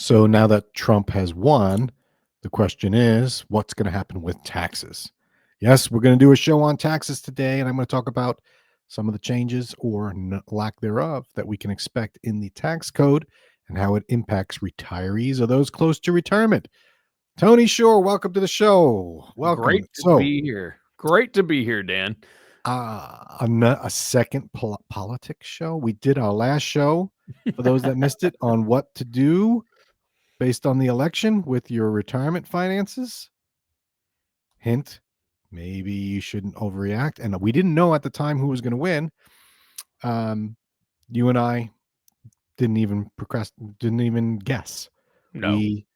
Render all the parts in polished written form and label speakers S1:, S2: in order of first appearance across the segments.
S1: So now that Trump has won, the question is, what's going to happen with taxes? Yes, we're going to do a show on taxes today, and I'm going to talk about some of the changes or lack thereof that we can expect in the tax code and how it impacts retirees or those close to retirement. Tony Shore, welcome to the show. Welcome.
S2: Great to be here. Great to be here, Dan.
S1: A second politics show. We did our last show, for those that missed it, on what to do based on the election with your retirement finances. Hint, maybe you shouldn't overreact. And we didn't know at the time who was going to win. You and I didn't even guess.
S2: No.
S1: We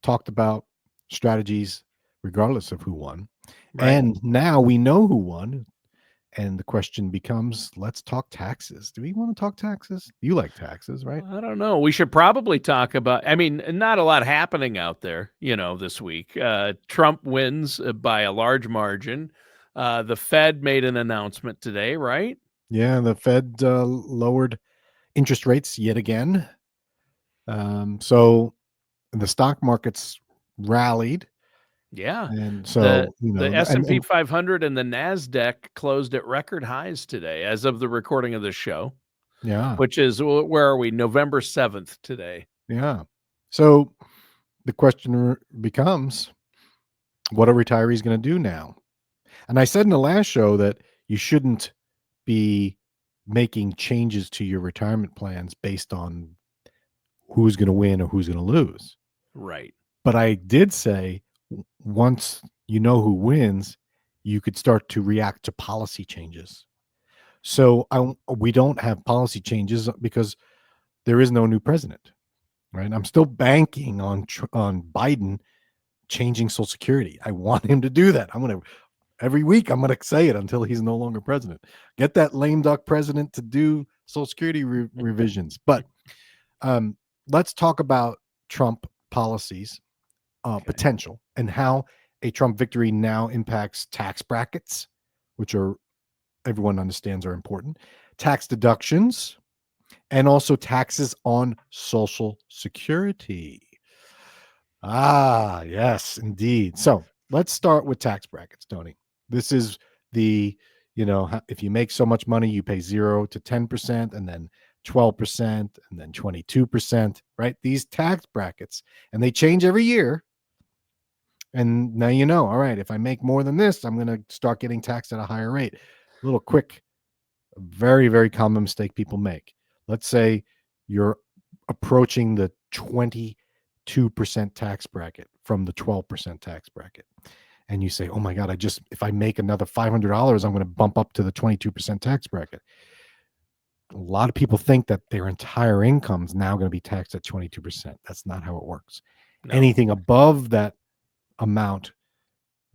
S1: talked about strategies regardless of who won.
S2: Right.
S1: And now we know who won. And the question becomes, let's talk taxes. Do we want to talk taxes? You like taxes, right?
S2: I don't know. We should probably talk about, not a lot happening out there, this week. Trump wins by a large margin. The Fed made an announcement today, right?
S1: Yeah, the Fed lowered interest rates yet again. So the stock markets rallied.
S2: Yeah.
S1: And so,
S2: the S&P 500 and the NASDAQ closed at record highs today as of the recording of the show.
S1: Yeah.
S2: Which is, where are we? November 7th today.
S1: Yeah. So the question becomes, what are retirees going to do now? And I said in the last show that you shouldn't be making changes to your retirement plans based on who's going to win or who's going to lose.
S2: Right.
S1: But I did say, once you know who wins, you could start to react to policy changes. So we don't have policy changes because there is no new president, right? I'm still banking on Biden changing Social Security. I want him to do that. Every week I'm going to say it until he's no longer president. Get that lame duck president to do Social Security revisions. But let's talk about Trump policies. Potential and how a Trump victory now impacts tax brackets, which everyone understands are important, tax deductions, and also taxes on Social Security. Yes, indeed. So let's start with tax brackets, Tony. This is if you make so much money, you pay 0 to 10%, and then 12%, and then 22%, right? These tax brackets, and they change every year. And now all right, if I make more than this, I'm going to start getting taxed at a higher rate. A little quick, very, very common mistake people make. Let's say you're approaching the 22% tax bracket from the 12% tax bracket. And you say, oh my God, if I make another $500, I'm going to bump up to the 22% tax bracket. A lot of people think that their entire income is now going to be taxed at 22%. That's not how it works. No. Anything above that amount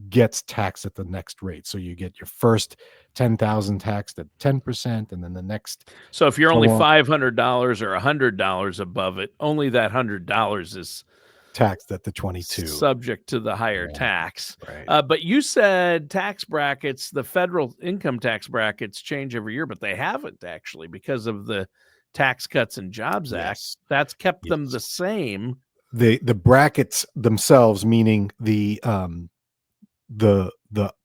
S1: gets taxed at the next rate. So you get your first 10,000 taxed at 10%, and then the next.
S2: So if you're only $500 or $100 above it, only that $100 is
S1: taxed at the 22,
S2: subject to the higher tax.
S1: Right.
S2: But you said tax brackets, the federal income tax brackets change every year, but they haven't actually because of the Tax Cuts and Jobs Act. That's kept them the same.
S1: The brackets themselves, meaning the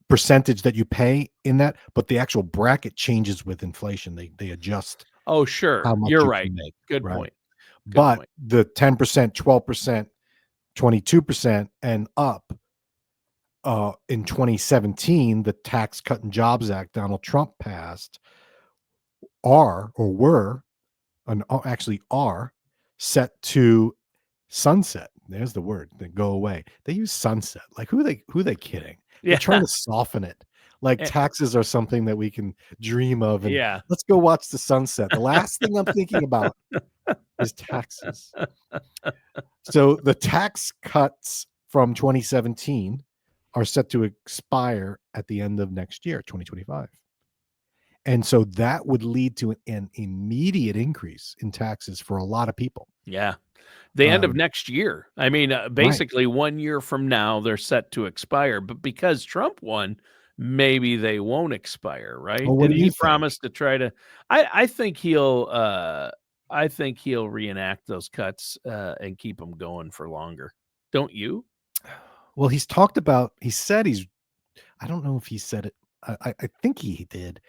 S1: percentage that you pay in that, but the actual bracket changes with inflation. They adjust.
S2: Oh, sure.
S1: How much
S2: you're
S1: you
S2: right.
S1: can make,
S2: Good
S1: right?
S2: point.
S1: But the 10%, 12%, 22% and up in 2017, the Tax Cut and Jobs Act Donald Trump passed are set to sunset. There's the word. They go away. They use sunset. Like who are they kidding?
S2: Yeah.
S1: They're trying to soften it. Like taxes are something that we can dream of. And
S2: yeah.
S1: Let's go watch the sunset. The last thing I'm thinking about is taxes. So the tax cuts from 2017 are set to expire at the end of next year, 2025. And so that would lead to an immediate increase in taxes for a lot of people.
S2: Yeah. The end of next year. Basically 1 year from now, they're set to expire. But because Trump won, maybe they won't expire, right?
S1: Well, what do you think?
S2: Promise to try to... I think he'll I think he'll reenact those cuts and keep them going for longer. Don't you?
S1: Well, he said I don't know if he said it. I think he did,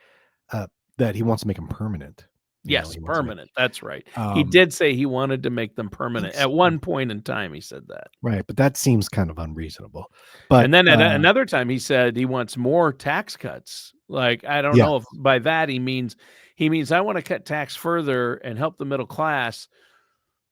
S1: that he wants to make them permanent.
S2: Yes,
S1: He wants to make,
S2: permanent. That's right. He did say he wanted to make them permanent.
S1: that's
S2: At one point in time, he said that.
S1: right, but that seems kind of unreasonable. But
S2: And then at another time, he said he wants more tax cuts. Like, I don't
S1: yeah,
S2: know if by that he means I want to cut tax further and help the middle class.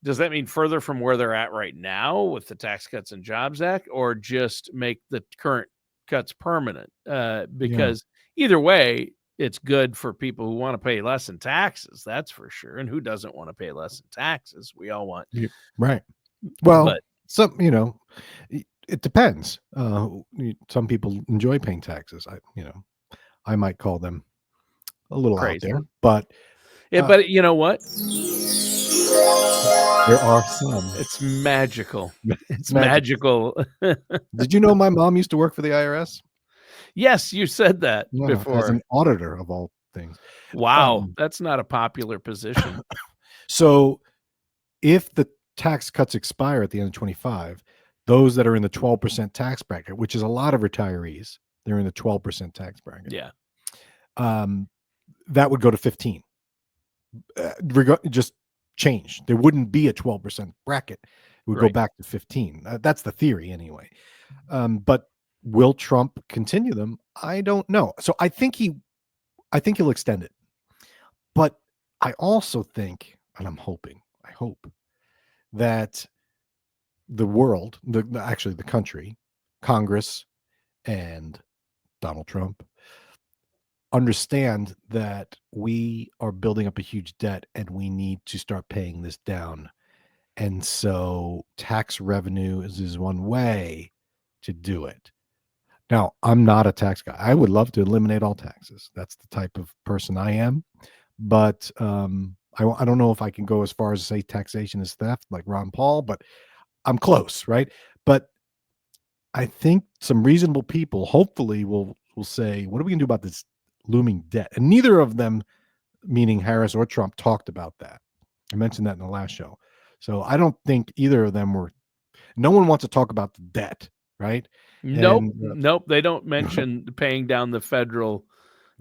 S2: Does that mean further from where they're at right now with the Tax Cuts and Jobs Act, or just make the current cuts permanent?
S1: yeah,
S2: Because either way, it's good for people who want to pay less in taxes. That's for sure. And who doesn't want to pay less in taxes? We all want.
S1: right. Well,
S2: But
S1: it depends. Some people enjoy paying taxes. I might call them a little out
S2: crazy.
S1: there, but
S2: But you know what?
S1: there are some.
S2: It's magical. It's
S1: magical.
S2: magical.
S1: Did you know my mom used to work for the IRS?
S2: Yes, you said that
S1: Yeah, as
S2: before.
S1: an auditor of all things.
S2: Wow, that's not a popular position.
S1: So if the tax cuts expire at the end of 25, those that are in the 12% tax bracket, which is a lot of retirees, they're in the 12% tax bracket.
S2: Yeah.
S1: That would go to 15. Just change. There wouldn't be a 12% bracket. It would go back to 15. That's the theory anyway. But will Trump continue them? I don't know. So I think he'll extend it. But I also think, and I hope that the world, actually the country, Congress, and Donald Trump understand that we are building up a huge debt and we need to start paying this down. And so tax revenue is one way to do it. Now, I'm not a tax guy. I would love to eliminate all taxes. That's the type of person I am. But I don't know if I can go as far as to say taxation is theft like Ron Paul, but I'm close, right? But I think some reasonable people hopefully will say, what are we going to do about this looming debt? And neither of them, meaning Harris or Trump, talked about that. I mentioned that in the last show. So I don't think either of them no one wants to talk about the debt, right?
S2: Nope.
S1: And,
S2: Nope. They don't mention paying down the federal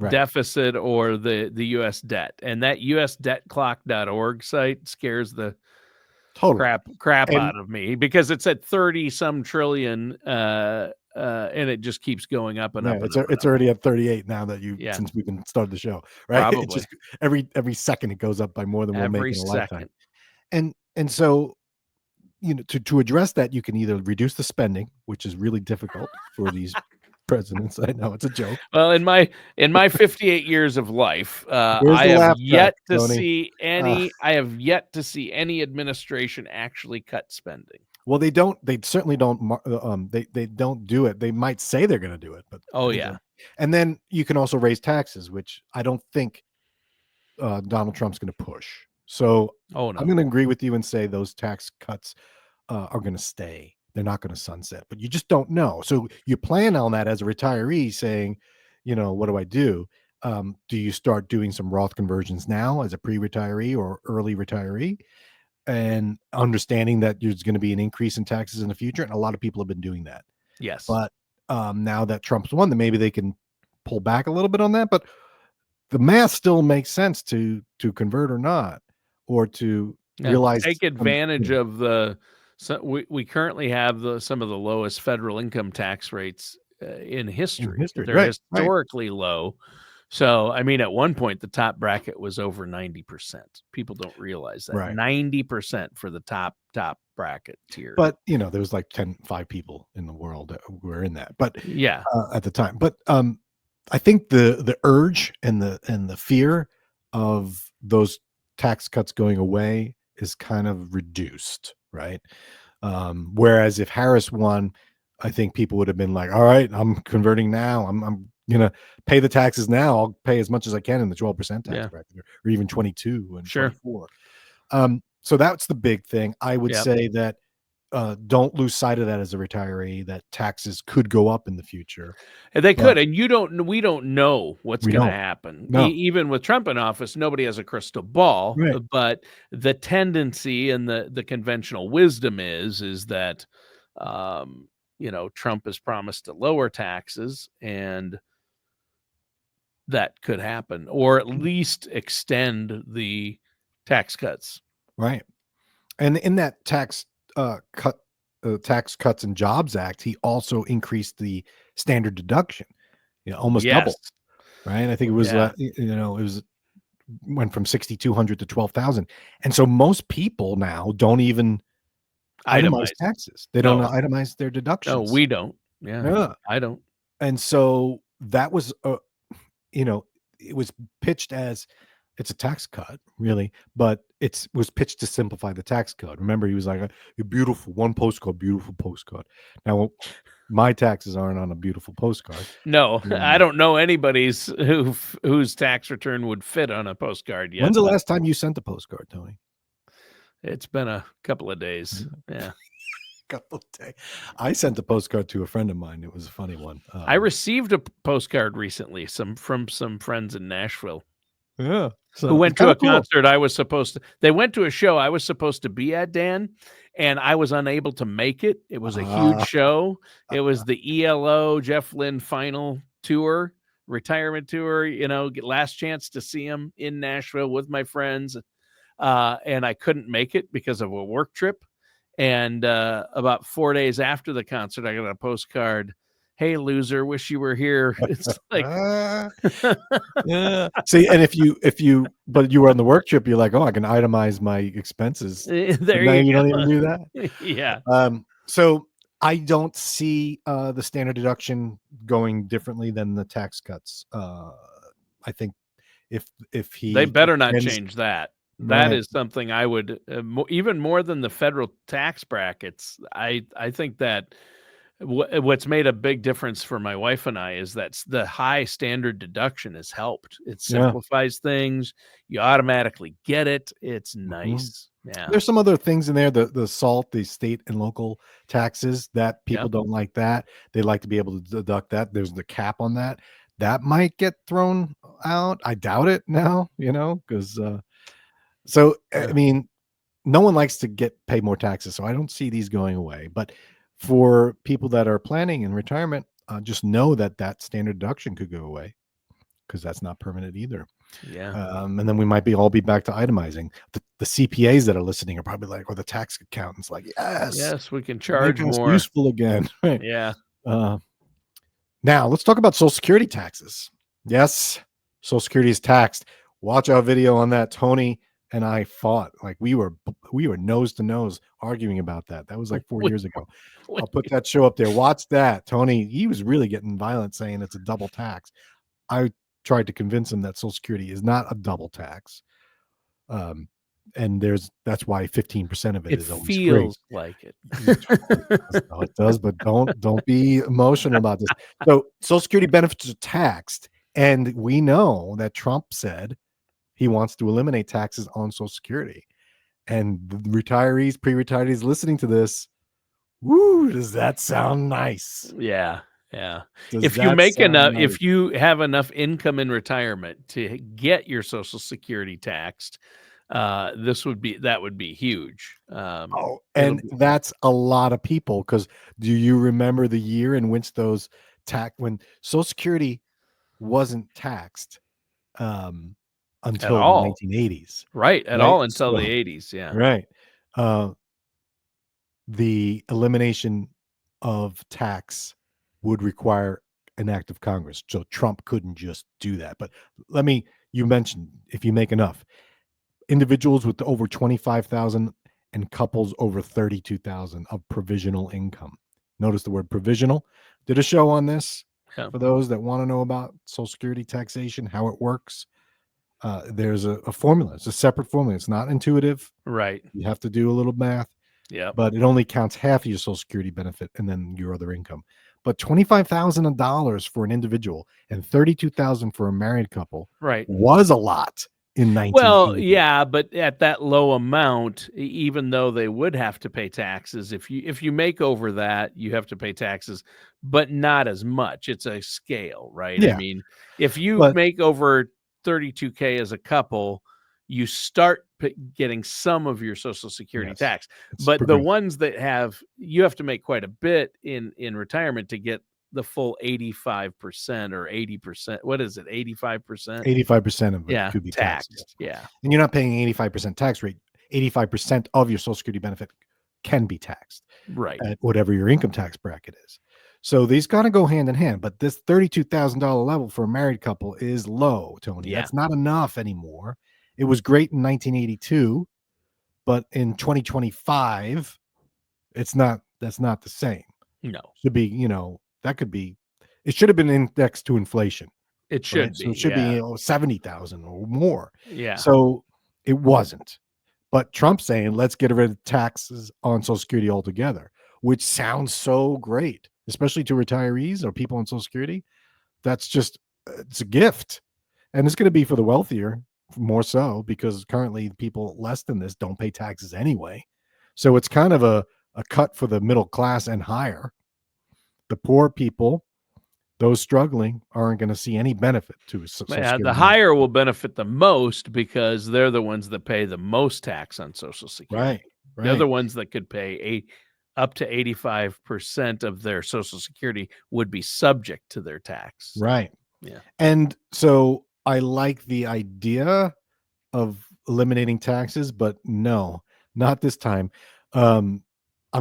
S2: deficit or the U.S. debt. And that usdebtclock.org site scares the crap out of me, because it's at 30 some trillion and it just keeps going up and up.
S1: It's already at 38 now that since we've been started the show, right?
S2: Probably.
S1: It's just every second it goes up by more than we'll make in a lifetime. And so to address that, you can either reduce the spending, which is really difficult for these presidents. I know it's a joke.
S2: Well, in my 58 years of life, I have yet to see any administration actually cut spending.
S1: Well, they don't. They certainly don't. They don't do it. They might say they're going to do it, but don't. And then you can also raise taxes, which I don't think Donald Trump's going to push. So I'm going to agree with you and say those tax cuts are going to stay. They're not going to sunset, but you just don't know. So you plan on that as a retiree, saying, what do I do? Do you start doing some Roth conversions now as a pre-retiree or early retiree, and understanding that there's going to be an increase in taxes in the future? And a lot of people have been doing that.
S2: Yes.
S1: But now that Trump's won, then maybe they can pull back a little bit on that. But the math still makes sense to convert or not, or to realize,
S2: take advantage of the. So we currently have some of the lowest federal income tax rates in history. They're historically low. So, I mean, at one point, the top bracket was over 90%. People don't realize that. 90% for the top bracket tier.
S1: But, there was like 5 people in the world that were in that. But
S2: yeah,
S1: at the time. But I think the urge and the fear of those tax cuts going away is kind of reduced, right? Whereas if Harris won, I think people would have been like, all right, I'm converting now. I'm gonna pay the taxes now. I'll pay as much as I can in the 12% tax bracket, or even 22 and 24. So that's the big thing. I would say that don't lose sight of that as a retiree, that taxes could go up in the future.
S2: And they
S1: But
S2: could, and we don't know what's
S1: we
S2: going to
S1: don't.
S2: happen.
S1: No.
S2: Even with Trump in office, nobody has a crystal ball.
S1: Right.
S2: But the tendency and the conventional wisdom is that, Trump has promised to lower taxes, and that could happen, or at least extend the tax cuts.
S1: Right. And in that Tax Cuts and Jobs Act, he also increased the standard deduction, almost double.
S2: Yes.
S1: Right. I think it was,
S2: Yeah.
S1: went from 6,200 to 12,000. And so most people now don't even itemize taxes. They don't
S2: No.
S1: itemize their
S2: No,
S1: deductions.
S2: we don't. Yeah.
S1: Yeah.
S2: I don't.
S1: And so that was, it was pitched as it's a tax cut, really, but it was pitched to simplify the tax code. Remember, he was like, "You're beautiful, one postcard, beautiful postcard." Now, my taxes aren't on a beautiful postcard.
S2: No, I don't know anybody's whose tax return would fit on a postcard yet.
S1: When's the last time you sent a postcard, Tony?
S2: It's been a couple of days. Yeah.
S1: Couple of days. I sent a postcard to a friend of mine. It was a funny one.
S2: I received a postcard recently, from some friends in Nashville.
S1: Yeah. So
S2: who went to a concert I was supposed to. They went to a show I was supposed to be at, Dan, and I was unable to make it. It was a huge show. It was the ELO Jeff Lynne final tour, retirement tour. Last chance to see him in Nashville with my friends, and I couldn't make it because of a work trip. And about 4 days after the concert, I got a postcard. "Hey, loser, wish you were here." It's like,
S1: yeah. See, and but you were on the work trip, you're like, "Oh, I can itemize my expenses."
S2: There
S1: you
S2: go.
S1: don't even do that.
S2: Yeah.
S1: So I don't see the standard deduction going differently than the tax cuts. I think if
S2: they better not
S1: extends-
S2: change that.
S1: Right.
S2: That is something I would even more than the federal tax brackets. I think that what's made a big difference for my wife and I is that the high standard deduction has helped. It simplifies things. You automatically get it. It's nice. Yeah.
S1: There's some other things in there, the SALT, the state and local taxes, that people don't like that. They like to be able to deduct that. There's the cap on that. That might get thrown out. I doubt it now, because I mean, no one likes to pay more taxes, so I don't see these going away. But for people that are planning in retirement, just know that standard deduction could go away, because that's not permanent either.
S2: Yeah.
S1: And then we might all be back to itemizing. The CPAs that are listening are probably like, or the tax accountants, like,
S2: yes, we can charge
S1: make us
S2: more.
S1: useful again. Right.
S2: Yeah.
S1: Now let's talk about Social Security taxes. Yes, Social Security is taxed. Watch our video on that. Tony and I fought, like we were nose to nose arguing about that. That was like 4 years ago. I'll put that show up there. Watch that. Tony, he was really getting violent, saying it's a double tax. I tried to convince him that Social Security is not a double tax. And that's why 15% of it is always free. It
S2: feels like it.
S1: It does, but don't be emotional about this. So Social Security benefits are taxed, and we know that Trump said he wants to eliminate taxes on Social Security. And the retirees, pre-retirees listening to this, woo, does that sound nice?
S2: Yeah. Yeah.
S1: Does
S2: if you
S1: that
S2: make
S1: sound
S2: enough,
S1: nice?
S2: if you have enough income in retirement to get your Social Security taxed, that would be huge.
S1: And that's a lot of people, because do you remember the year in which when Social Security wasn't taxed until the 1980s?
S2: Right. All until the 80s. Yeah.
S1: Right. The elimination of tax would require an act of Congress. So Trump couldn't just do that. But you mentioned, if you make enough, individuals with over 25,000 and couples over 32,000 of provisional income. Notice the word provisional. Did a show on this for those that want to know about Social Security taxation, how it works. There's a formula. It's a separate formula. It's not intuitive.
S2: Right.
S1: You have to do a little math.
S2: Yeah.
S1: But it only counts half of your Social Security benefit and then your other income. But $25,000 for an individual and $32,000 for a married couple,
S2: right,
S1: was a lot in
S2: Well,
S1: 1980.
S2: yeah, but at that low amount, even though they would have to pay taxes, if you make over that, you have to pay taxes, but not as much. It's a scale, right? I
S1: Yeah,
S2: mean, if you
S1: but
S2: make over 32K as a couple, you start getting some of your Social Security
S1: yes,
S2: tax.
S1: it's
S2: But the
S1: progressive.
S2: ones that you have to make quite a bit in retirement to get the full 85% or 80%. What is it? 85%?
S1: 85% of it
S2: Yeah,
S1: could be taxed,
S2: taxed.
S1: yes.
S2: Yeah.
S1: And you're not paying 85% tax rate. 85% of your Social Security benefit can be taxed
S2: Right.
S1: at whatever your income tax bracket is. So these kind of go hand in hand, but this $32,000 level for a married couple is low, Tony.
S2: Yeah.
S1: That's not enough anymore. It was great in 1982, but in 2025, that's not the same.
S2: No,
S1: Should be, that could be, it should have been indexed to inflation.
S2: it
S1: Right?
S2: should
S1: So it
S2: be.
S1: should be,
S2: Yeah.
S1: 70,000 or more.
S2: Yeah.
S1: So it wasn't. But Trump's saying, let's get rid of taxes on Social Security altogether, which sounds so great, especially to retirees or people on Social Security. That's just, it's a gift. And it's going to be for the wealthier more so because currently people less than this don't pay taxes anyway. So it's kind of a cut for the middle class and higher. The poor people, those struggling, aren't going to see any benefit to Social
S2: Yeah, the
S1: Security.
S2: higher will benefit the most because they're the ones that pay the most tax on Social Security.
S1: Right,
S2: They're the
S1: right,
S2: ones that could pay up to 85% of their Social Security would be subject to their tax. So,
S1: right.
S2: yeah.
S1: And so I like the idea of eliminating taxes, but no, not this time. I'm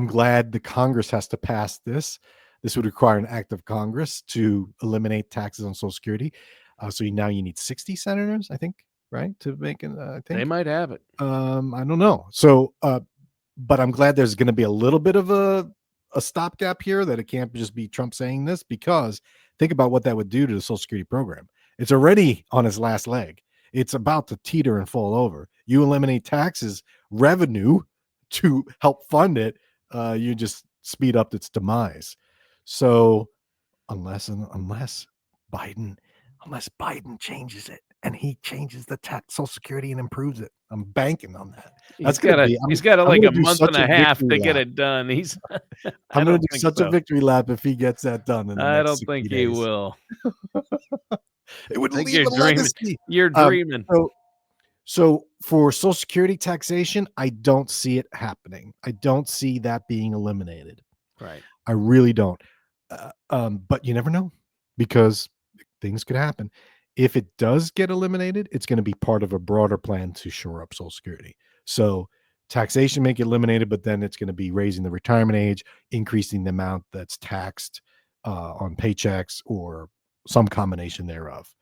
S1: glad the Congress has to pass this. This would require an act of Congress to eliminate taxes on Social Security. So now you need 60 senators, I think, right, to make it. I
S2: They
S1: think.
S2: might have it.
S1: I don't know. So, but I'm glad there's going to be a little bit of a stopgap here, that it can't just be Trump saying this, because think about what that would do to the Social Security program. It's already on its last leg. It's about to teeter and fall over. You eliminate taxes revenue to help fund it, you just speed up its demise. So unless Biden unless Biden changes it and he changes the tax Social Security and improves it, I'm banking on that. That's going to be.
S2: He's got
S1: I'm
S2: like
S1: going
S2: a
S1: to do
S2: month and
S1: such a
S2: a half
S1: victory
S2: to get
S1: lap.
S2: it done. He's I
S1: I'm going
S2: don't
S1: to do
S2: think
S1: such a
S2: so.
S1: victory lap if he gets that done in the
S2: I
S1: next
S2: don't
S1: 60
S2: think he
S1: days.
S2: will.
S1: It would
S2: I think
S1: leave
S2: you're
S1: a
S2: dreaming.
S1: legacy.
S2: You're
S1: Um,
S2: dreaming.
S1: so for Social Security taxation, I don't see it happening. I don't see that being eliminated.
S2: Right.
S1: I really don't. But you never know, because things could happen. If it does get eliminated, it's going to be part of a broader plan to shore up Social Security. So taxation may get eliminated, but then it's going to be raising the retirement age, increasing the amount that's taxed on paychecks, or some combination thereof.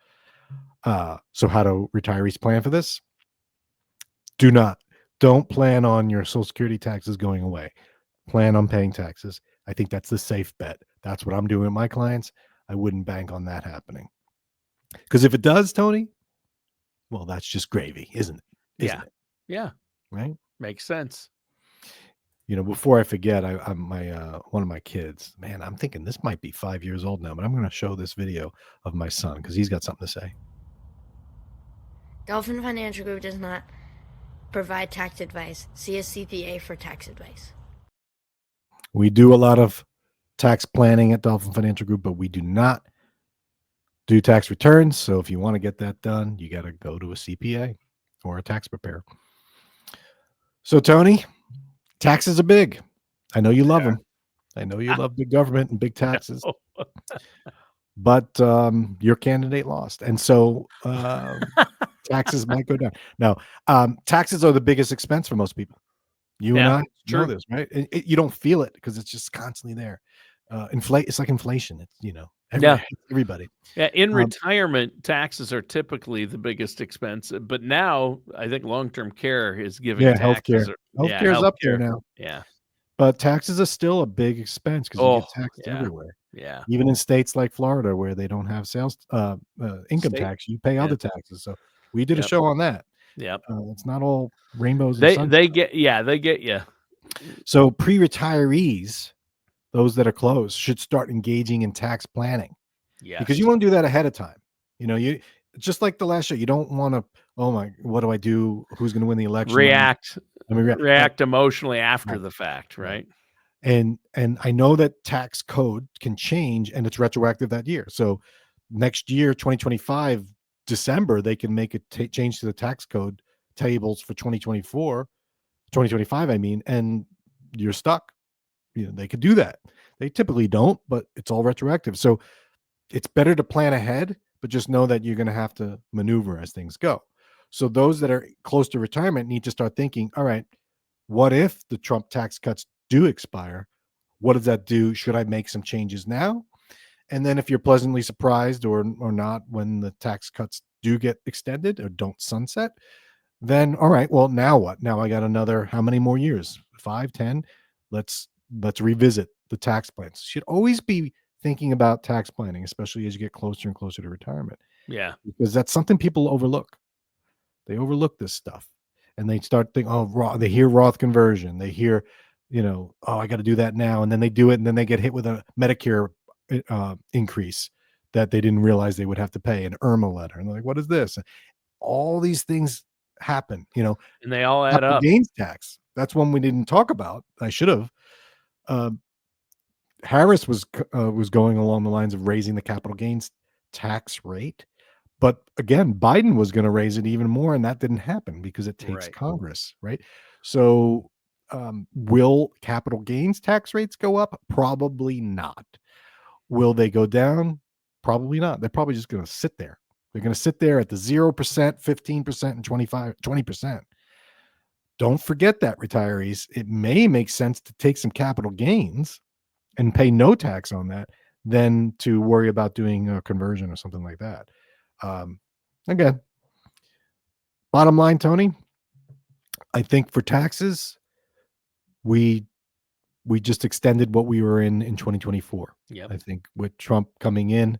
S1: So how do retirees plan for this? Don't plan on your Social Security taxes going away. Plan on paying taxes. I think that's the safe bet. That's what I'm doing with my clients. I wouldn't bank on that happening. Because if it does, Tony, well, that's just gravy, isn't it?
S2: Yeah.
S1: Isn't it?
S2: Yeah.
S1: Right?
S2: Makes sense.
S1: Before I forget, I'm my one of my kids, man, I'm thinking this might be 5 years old now, but I'm going to show this video of my son because he's got something to say.
S3: Dolphin Financial Group does not provide tax advice. See a CPA for tax advice.
S1: We do a lot of tax planning at Dolphin Financial Group, but we do not do tax returns. So if you want to get that done, you got to go to a CPA or a tax preparer. So, Tony, taxes are big. I know you love them. I know you love big government and big taxes. But your candidate lost. And so taxes might go down. No, taxes are the biggest expense for most people. You and I know this, right? You don't feel it because it's just constantly there. It's like inflation. It's, everybody.
S2: Yeah, in retirement, taxes are typically the biggest expense. But now I think long-term care is giving taxes.
S1: Healthcare is up there now.
S2: Yeah.
S1: But taxes are still a big expense because you get taxed everywhere.
S2: Yeah.
S1: Even in states like Florida where they don't have sales income tax, you pay other taxes. So we did a show on that.
S2: Yep.
S1: It's not all rainbows and sunshine.
S2: They get you.
S1: So pre-retirees, those that are close, should start engaging in tax planning.
S2: Yeah.
S1: Because you want to do that ahead of time. You just like the last show, you don't want to oh my, what do I do? Who's going to win the election?
S2: React
S1: Let me
S2: react emotionally after
S1: Right.
S2: the fact,
S1: Right.
S2: right?
S1: And I know that tax code can change and it's retroactive that year. So next year, 2025, December, they can make a change to the tax code tables for 2025, I mean, and you're stuck. They could do that. They typically don't, but it's all retroactive. So it's better to plan ahead, but just know that you're going to have to maneuver as things go. So those that are close to retirement need to start thinking, all right, what if the Trump tax cuts do expire? What does that do? Should I make some changes now? And then if you're pleasantly surprised or not when the tax cuts do get extended or don't sunset, then all right, well, now what? Now I got another how many more years? 5, 10? Let's revisit the tax plans. Should always be thinking about tax planning, especially as you get closer and closer to retirement,
S2: Yeah.
S1: because that's something people overlook. They overlook this stuff and they start thinking, oh, they hear Roth conversion. They hear, oh, I got to do that now. And then they do it. And then they get hit with a Medicare increase that they didn't realize they would have to pay, an IRMA letter. And they're like, what is this? All these things happen,
S2: And they all add
S1: capital
S2: up.
S1: gains tax. That's one we didn't talk about. I should have. Harris was going along the lines of raising the capital gains tax rate. But again, Biden was going to raise it even more, and that didn't happen because it takes
S2: Right.
S1: Congress, right? So will capital gains tax rates go up? Probably not. Will they go down? Probably not. They're probably just going to sit there. They're going to sit there at the 0%, 15%, and 20%. Don't forget that, retirees. It may make sense to take some capital gains and pay no tax on that than to worry about doing a conversion or something like that. Again, bottom line, Tony, I think for taxes, we just extended what we were in 2024.
S2: Yep.
S1: I think with Trump coming in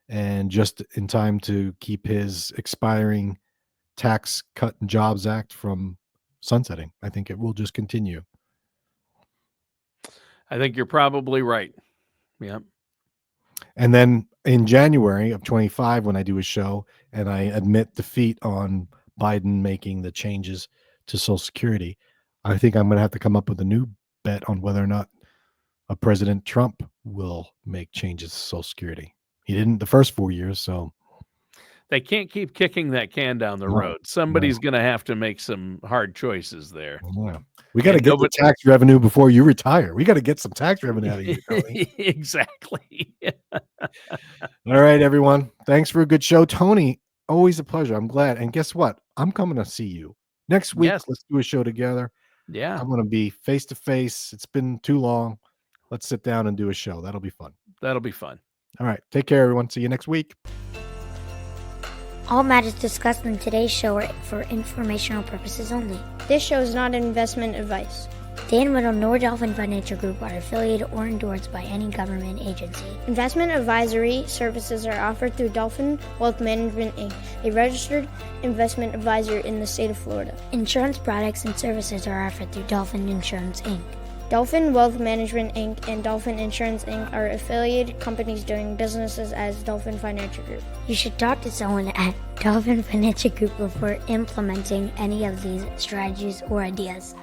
S1: and just in time to keep his expiring Tax Cut and Jobs Act from sunsetting, I think it will just continue.
S2: I think you're probably right. Yep.
S1: And then in January of 25, when I do a show and I admit defeat on Biden making the changes to Social Security, I think I'm going to have to come up with a new bet on whether or not a President Trump will make changes to Social Security. He didn't the first 4 years, so
S2: they can't keep kicking that can down the road. Somebody's going to have to make some hard choices there.
S1: Yeah. We got to get the tax revenue before you retire. We got to get some tax revenue out of you, Tony.
S2: Exactly.
S1: All right, everyone. Thanks for a good show. Tony, always a pleasure. I'm glad. And guess what? I'm coming to see you next week.
S2: Yes.
S1: Let's do a show together.
S2: Yeah.
S1: I'm going to be face to face. It's been too long. Let's sit down and do a show. That'll be fun.
S2: That'll be fun.
S1: All right. Take care, everyone. See you next week.
S3: All matters discussed in today's show are for informational purposes only.
S4: This show is not investment advice.
S3: Dan Riddle nor Dolphin Financial Group are affiliated or endorsed by any government agency.
S4: Investment advisory services are offered through Dolphin Wealth Management, Inc., a registered investment advisor in the state of Florida.
S3: Insurance products and services are offered through Dolphin Insurance, Inc.
S4: Dolphin Wealth Management, Inc. and Dolphin Insurance, Inc. are affiliated companies doing businesses as Dolphin Financial Group.
S3: You should talk to someone at Dolphin Financial Group before implementing any of these strategies or ideas.